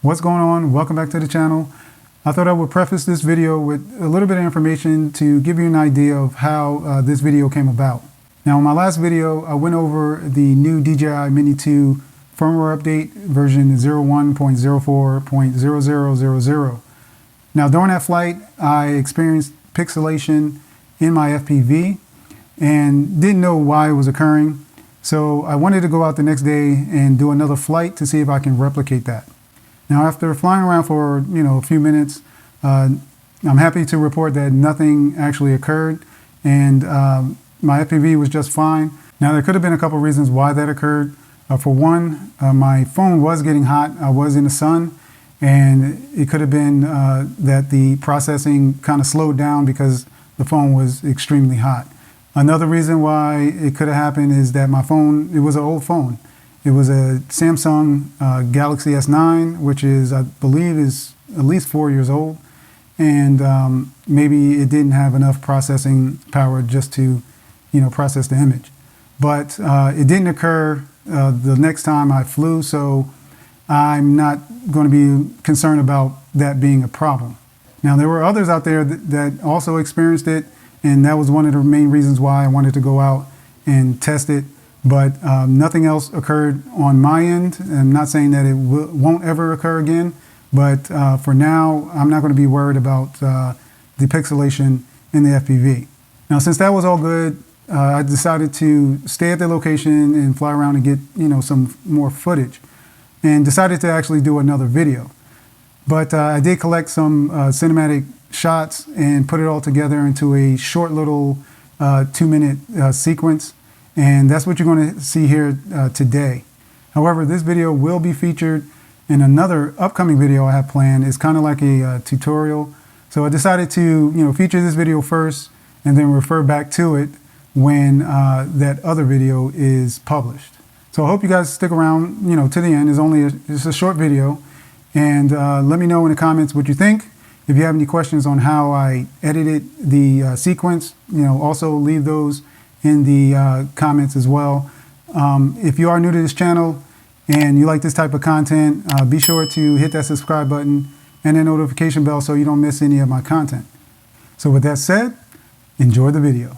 What's going on? Welcome back to the channel. I thought I would preface this video with a little bit of information to give you an idea of how this video came about. Now, in my last video, I went over the new DJI Mini 2 firmware update version 01.04.0000. Now, during that flight, I experienced pixelation in my FPV and didn't know why it was occurring. So I wanted to go out the next day and do another flight to see if I can replicate that. Now, after flying around for a few minutes, I'm happy to report that nothing actually occurred, and my FPV was just fine. Now, there could have been a couple of reasons why that occurred. For one, my phone was getting hot. I was in the sun, and it could have been that the processing kind of slowed down because the phone was extremely hot. Another reason why it could have happened is that my phone, it was an old phone. It was a Samsung Galaxy S9, which is, I believe, is at least 4 years old. And maybe it didn't have enough processing power just to, process the image. But it didn't occur the next time I flew, so I'm not going to be concerned about that being a problem. Now, there were others out there that also experienced it, and that was one of the main reasons why I wanted to go out and test it. But nothing else occurred on my end. I'm not saying that it won't ever occur again, but for now, I'm not going to be worried about the pixelation in the FPV. Now, since that was all good, I decided to stay at the location and fly around and get some more footage, and decided to actually do another video. But I did collect some cinematic shots and put it all together into a short little 2-minute sequence. And that's what you're going to see here today. However, this video will be featured in another upcoming video I have planned. It's kind of like a tutorial. So I decided to feature this video first and then refer back to it when that other video is published. So I hope you guys stick around to the end. It's a short video. And let me know in the comments what you think. If you have any questions on how I edited the sequence, also leave those in the comments as well. If you are new to this channel and you like this type of content, be sure to hit that subscribe button and the notification bell so you don't miss any of my content. So with that said, enjoy the video.